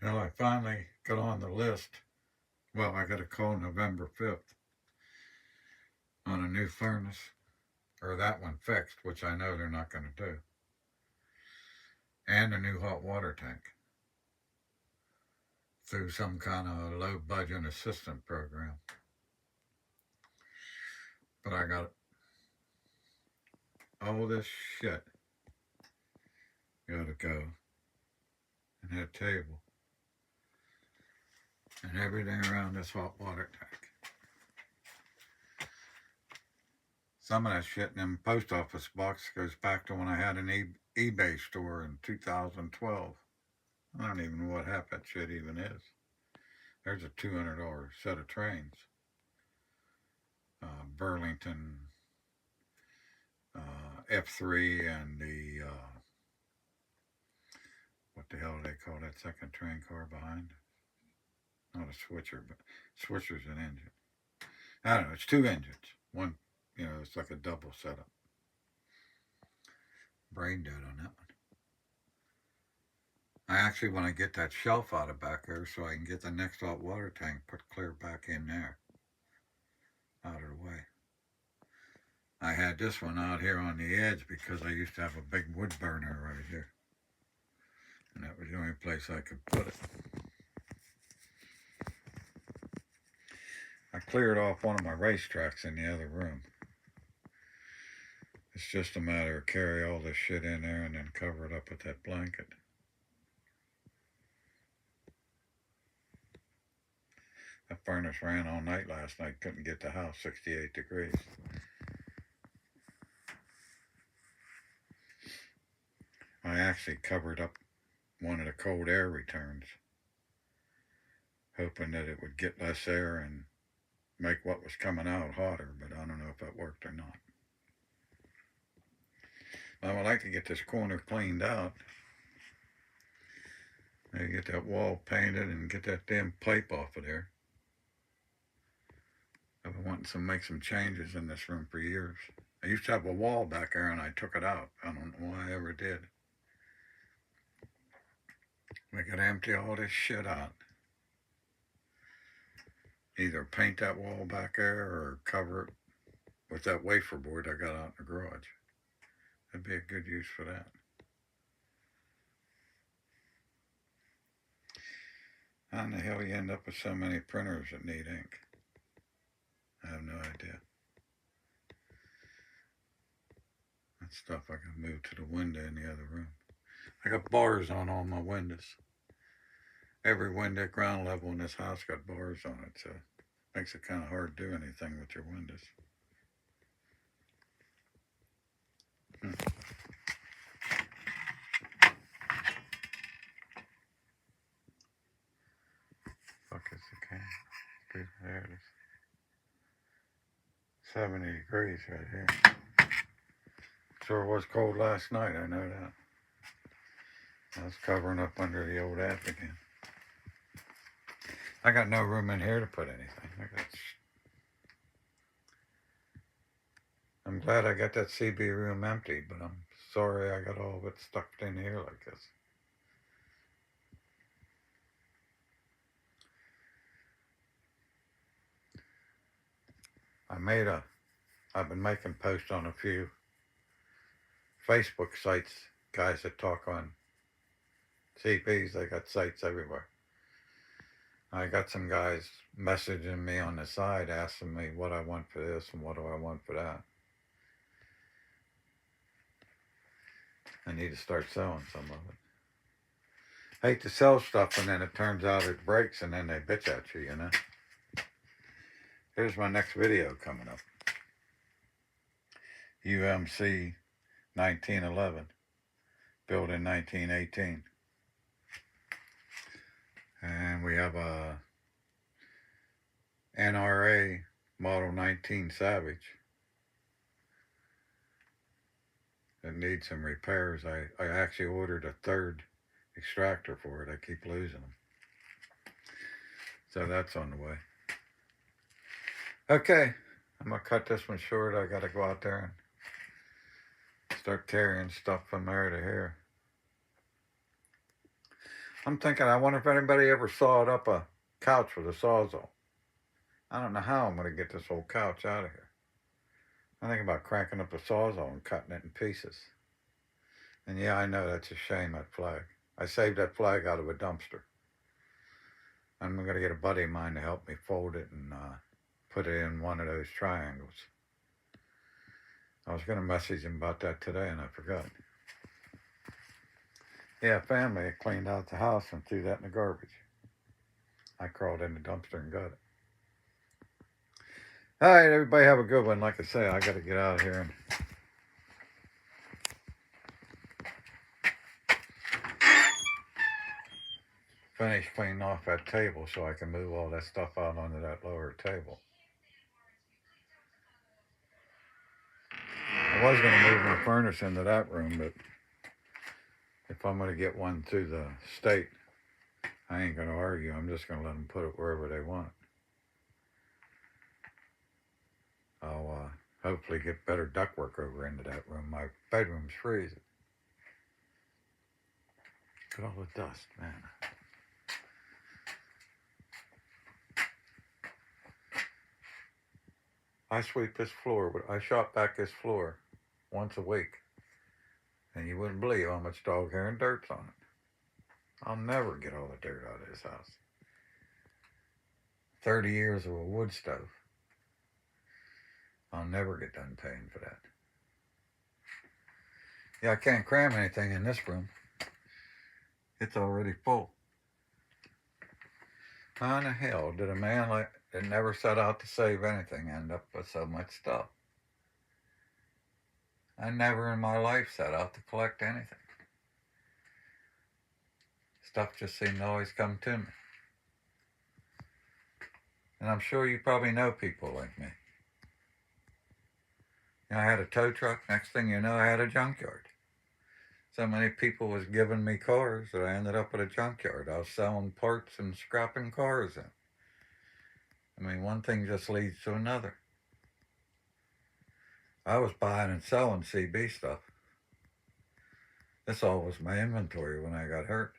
Well, I finally got on the list. Well, I got a call November 5th on a new furnace, or that one fixed, which I know they're not going to do, and a new hot water tank through some kind of low budget assistance program. But I got all this shit got to go, and that table, and everything around this hot water tank. Some of that shit in them post office box goes back to when I had an eBay store in 2012. I don't even know what half that shit even is. There's a $200 set of trains. Burlington F3 and the, what the hell do they call that second train car behind? Not a switcher, but switcher's an engine. I don't know, it's two engines. One, it's like a double setup. Brain dead on that one. I actually want to get that shelf out of back there so I can get the next hot water tank put clear back in there. Out of the way. I had this one out here on the edge because I used to have a big wood burner right here. And that was the only place I could put it. I cleared off one of my racetracks in the other room. It's just a matter of carry all this shit in there and then cover it up with that blanket. That furnace ran all night last night. Couldn't get the house 68 degrees. I actually covered up one of the cold air returns, hoping that it would get less air and make what was coming out hotter, but I don't know if that worked or not. I would like to get this corner cleaned out. Maybe get that wall painted and get that damn pipe off of there. I've been wanting to make some changes in this room for years. I used to have a wall back there and I took it out. I don't know why I ever did. We could empty all this shit out. Either paint that wall back there or cover it with that wafer board I got out in the garage. That'd be a good use for that. How in the hell you end up with so many printers that need ink? I have no idea. That stuff I can move to the window in the other room. I got bars on all my windows. Every window at ground level in this house got bars on it, so it makes it kind of hard to do anything with your windows. Fuck is the can? There it is. 70 degrees right here. Sure was cold last night, I know that. I was covering up under the old app again. I got no room in here to put anything. I'm glad I got that CB room empty, but I'm sorry I got all of it stuffed in here like this. I've been making posts on a few Facebook sites, guys that talk on CPs, they got sites everywhere. I got some guys messaging me on the side asking me what I want for this and what do I want for that. I need to start selling some of it. I hate to sell stuff and then it turns out it breaks and then they bitch at you, you know. Here's my next video coming up. UMC 1911, built in 1918. And we have a NRA Model 19 Savage that needs some repairs. I actually ordered a third extractor for it. I keep losing them. So that's on the way. Okay, I'm going to cut this one short. I got to go out there and start carrying stuff from there to here. I'm thinking, I wonder if anybody ever sawed up a couch with a sawzall. I don't know how I'm going to get this old couch out of here. I think about cranking up the sawzall and cutting it in pieces. And yeah, I know that's a shame, that flag. I saved that flag out of a dumpster. I'm going to get a buddy of mine to help me fold it and put it in one of those triangles. I was going to message him about that today and I forgot. Yeah, family had cleaned out the house and threw that in the garbage. I crawled in the dumpster and got it. All right, everybody have a good one. Like I say, I got to get out of here and finish cleaning off that table so I can move all that stuff out onto that lower table. I was going to move my furnace into that room, but if I'm going to get one through the state, I ain't going to argue. I'm just going to let them put it wherever they want. I'll hopefully get better ductwork over into that room. My bedroom's freezing. Look at all the dust, man. I sweep this floor, but I shop back this floor once a week. And you wouldn't believe how much dog hair and dirt's on it. I'll never get all the dirt out of this house. 30 years of a wood stove. I'll never get done paying for that. Yeah, I can't cram anything in this room. It's already full. How in the hell did a man that never set out to save anything end up with so much stuff? I never in my life set out to collect anything. Stuff just seemed to always come to me. And I'm sure you probably know people like me. You know, I had a tow truck. Next thing you know, I had a junkyard. So many people was giving me cars that I ended up at a junkyard. I was selling parts and scrapping cars in. I mean, one thing just leads to another. I was buying and selling CB stuff. This all was my inventory when I got hurt.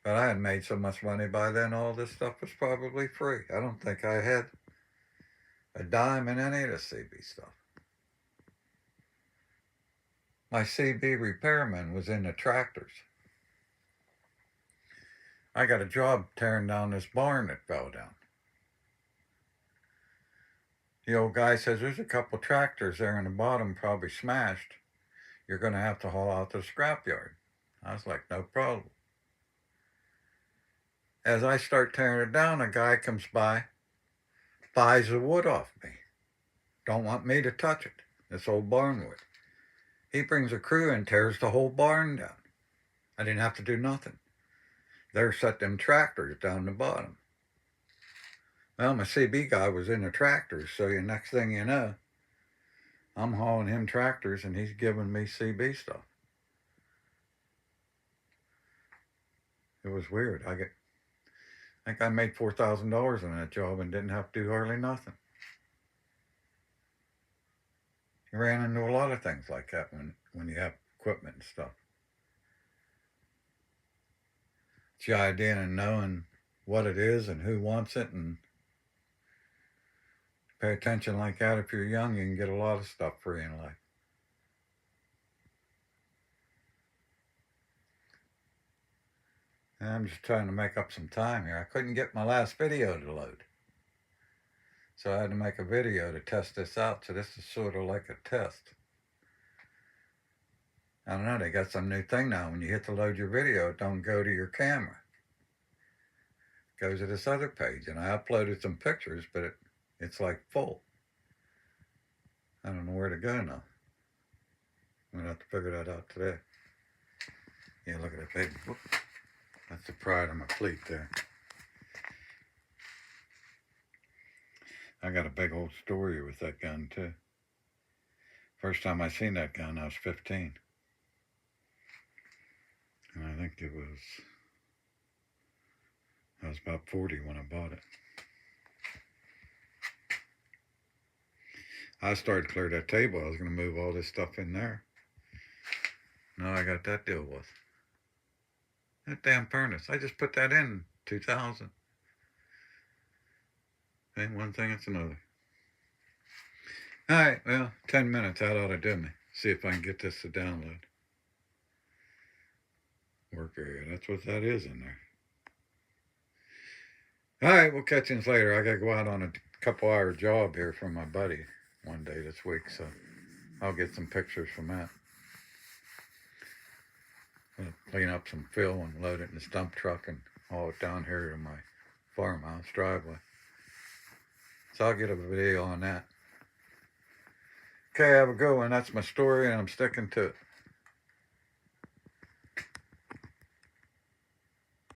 But I had made so much money by then, all this stuff was probably free. I don't think I had a dime in any of the CB stuff. My CB repairman was in the tractors. I got a job tearing down this barn that fell down. The old guy says, there's a couple tractors there in the bottom, probably smashed. You're going to have to haul out to the scrapyard. I was like, no problem. As I start tearing it down, a guy comes by, buys the wood off me. Don't want me to touch it, this old barn wood. He brings a crew and tears the whole barn down. I didn't have to do nothing. There set them tractors down the bottom. Well, my CB guy was in the tractors, so the next thing you know, I'm hauling him tractors and he's giving me CB stuff. It was weird. I think I made $4,000 on that job and didn't have to do hardly nothing. You ran into a lot of things like that when you have equipment and stuff. It's the idea of knowing what it is and who wants it, and pay attention like that. If you're young, you can get a lot of stuff free in life. And I'm just trying to make up some time here. I couldn't get my last video to load. So I had to make a video to test this out. So this is sort of like a test. I don't know, they got some new thing now. When you hit to load your video, it don't go to your camera. It goes to this other page. And I uploaded some pictures, but it's like full. I don't know where to go now. I'm going to have to figure that out today. Yeah, look at that baby. Whoop. That's the pride of my fleet there. I got a big old story with that gun too. First time I seen that gun, I was 15. And I think I was about 40 when I bought it. I started to clear that table. I was going to move all this stuff in there. Now I got that deal with. That damn furnace. I just put that in 2000. Ain't one thing, it's another. Alright, well, 10 minutes, that ought to do me. See if I can get this to download. Work area, that's what that is in there. Alright, we'll catch you later. I gotta go out on a couple hour job here for my buddy one day this week, so I'll get some pictures from that. I'll clean up some fill and load it in the dump truck and haul it down here to my farmhouse driveway. So I'll get a video on that. Okay, have a good one. That's my story, and I'm sticking to it.